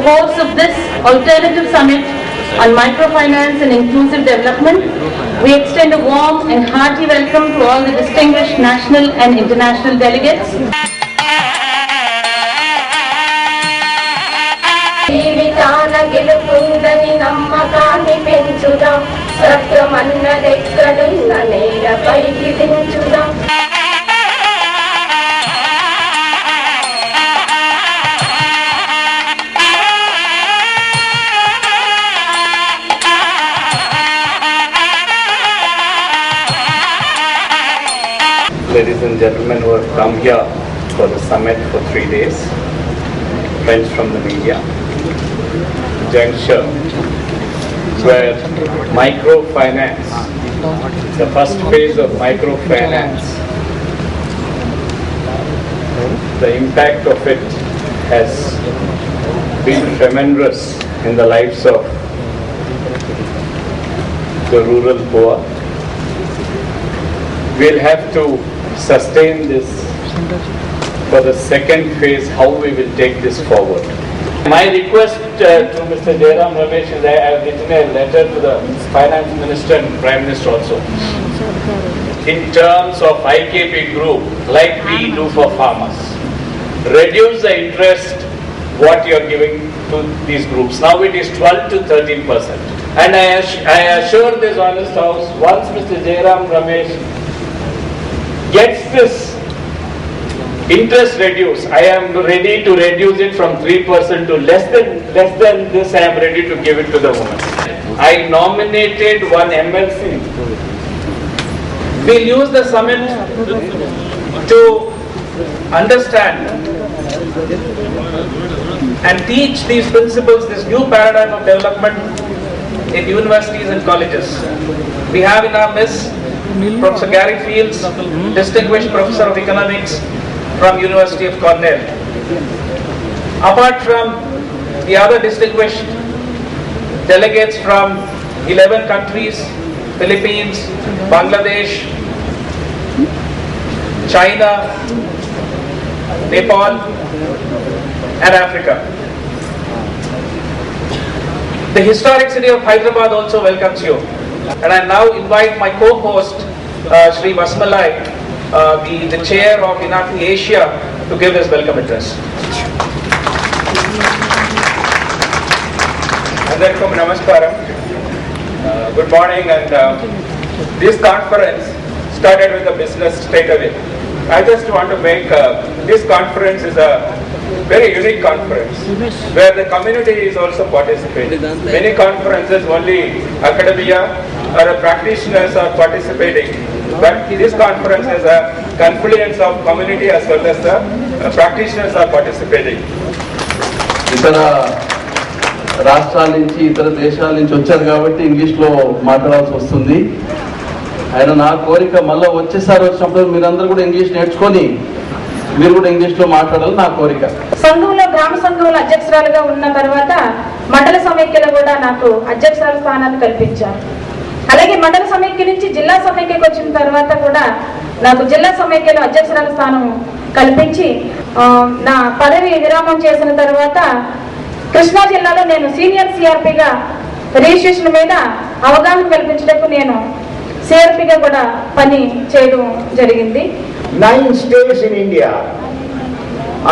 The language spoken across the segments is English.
host of this alternative summit on microfinance and inclusive development, we extend a warm and hearty welcome to all the distinguished national and international delegates. Ladies and gentlemen who have come here for the summit for 3 days, friends from the media, juncture where microfinance, the first phase of microfinance, the impact of it has been tremendous in the lives of the rural poor. We'll have to sustain this for the second phase, how we will take this forward. My request to Mr. Jairam Ramesh is I have written a letter to the Finance Minister and Prime Minister also. In terms of IKP group, like we do for farmers, reduce the interest what you are giving to these groups. Now it is 12 to 13%. And I assure this honest house, once Mr. Jairam Ramesh gets this interest reduced, I am ready to reduce it from 3% to less than this. I am ready to give it to the women. I nominated one MLC. We'll use the summit to understand and teach these principles, this new paradigm of development in universities and colleges. We have in our midst Professor Gary Fields, distinguished professor of economics from University of Cornell. Apart from the other distinguished delegates from 11 countries, Philippines, Bangladesh, China, Nepal, and Africa. The historic city of Hyderabad also welcomes you. And I now invite my co-host, Shri Vasmalai, the chair of INAFI Asia, to give his welcome address. Andarkum namaskaram. Good morning, and this conference started with a business straight away. I just want to make this conference is a very unique conference where the community is also participating. Many conferences only academia or practitioners are participating, but this conference is a confluence of community as well as the practitioners are participating. ఇతర రాష్ట్రాల నుంచి ఇతర దేశాల నుంచి వచ్చారు కాబట్టి ఇంగ్లీష్లో మాట్లాడాల్సి వస్తుంది. ఆయన నా కోరిక మళ్ళీ వచ్చేసారి వచ్చినప్పుడు మీరందరూ కూడా ఇంగ్లీష్ నేర్చుకొని మీరు కూడా ఇంగ్లీష్లో మాట్లాడాలి నా కోరిక. సంఘంలో గ్రామ సంఘంలో అధ్యక్షురాలుగా ఉన్న తర్వాత మండల సమైక్యలో కూడా నాకు అధ్యక్షురాల స్థానాన్ని కల్పించారు. అలాగే మండల సమైక్య నుంచి జిల్లా సమైక్యకి వచ్చిన తర్వాత కూడా నాకు జిల్లా సమైక్యలో అధ్యక్షురాల స్థానం కల్పించి నా పదవి విరామం చేసిన తర్వాత కృష్ణా జిల్లాలో నేను సీనియర్ సిఆర్పిగా రిజిస్ట్రేషన్ మీద అవగాహన కల్పించడానికి నేను సిఆర్పిగా కూడా పని చేయడం జరిగింది. 9 states in India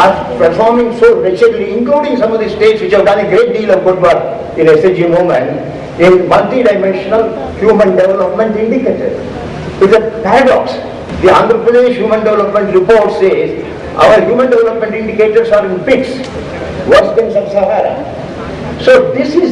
are performing so wretchedly, including some of the states which have done a great deal of good work in SDG movement in multi-dimensional human development indicators. It's a paradox. The Andhra Pradesh Human Development Report says our human development indicators are in pits, worse than Sub-Sahara. So this is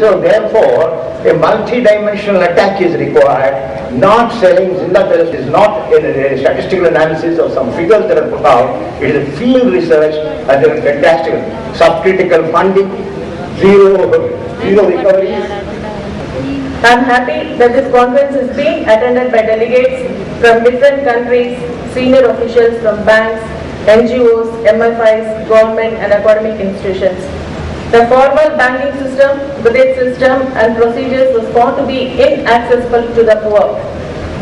so therefore a multi-dimensional attack is required. Not selling Zinda test is not a statistical analysis of some figures that are put out. It is a field research and there is fantastic subcritical funding, zero recoveries. I am happy that this conference is being attended by delegates from different countries, senior officials from banks, NGOs, MFIs, government and academic institutions. The formal banking system, with its system and procedures, was found to be inaccessible to the poor.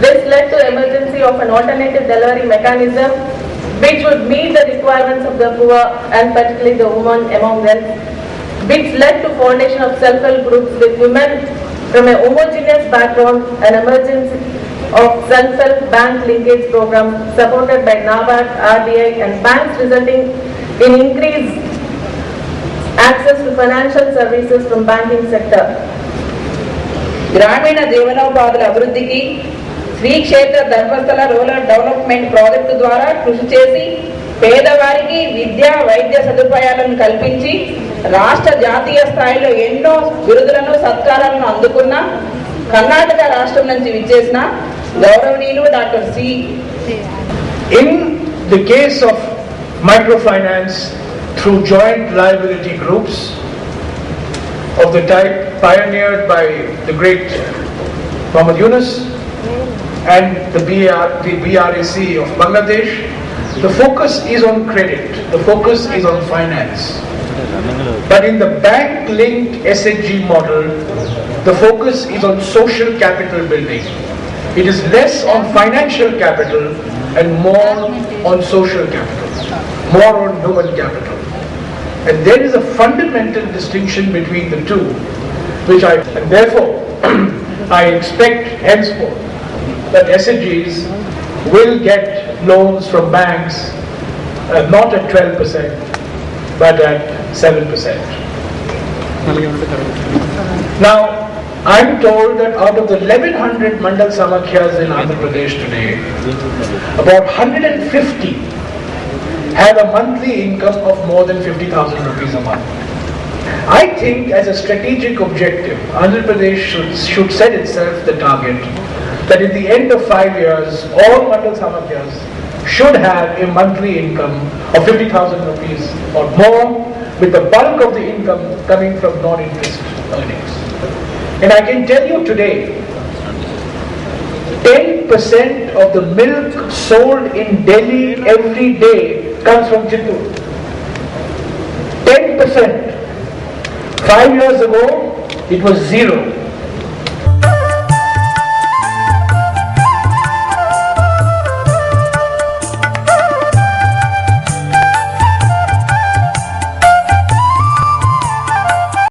This led to emergency of an alternative delivery mechanism which would meet the requirements of the poor and particularly the women among them, which led to formation of self-help groups with women from a homogeneous background and emergence of self-help bank linkage program supported by NABARD, RBI and banks, resulting in increased access to financial services from banking sector. గ్రామీణ జీవనోపాధుల అభివృద్ధికి శ్రీ క్షేత్ర Dharmasthala rural development project ద్వారా కృషి చేసి పేదవారికి విద్య వైద్య సదుపాయాలను కల్పించి రాష్ట్ర జాతీయ స్థాయిలో ఎన్నో బిరుదులను సత్కారాలను అందుకున్న కర్ణాటక రాష్ట్రం నుంచి విచ్చేసిన గౌరవనీయులు doctor C. In the case of microfinance through joint liability groups of the type pioneered by the great Muhammad Yunus and the BRAC of Bangladesh, the focus is on credit, the focus is on finance. But in the bank-linked SHG model, the focus is on social capital building. It is less on financial capital and more on social capital, more on human capital. And there is a fundamental distinction between the two, and therefore I expect henceforth that SHGs will get loans from banks not at 12% but at 7%. Now, I'm told that out of the 1100 Mandal Samakhyas in Andhra Pradesh today, about 150 have a monthly income of more than 50,000 rupees a month. I think as a strategic objective, Andhra Pradesh should set itself the target that at the end of 5 years, all Mandal Samakhyas should have a monthly income of 50,000 rupees or more, with the bulk of the income coming from non-interest earnings. And I can tell you today, 10% of the milk sold in Delhi every day comes from Chittoor. 10%. 5 years ago, it was 0.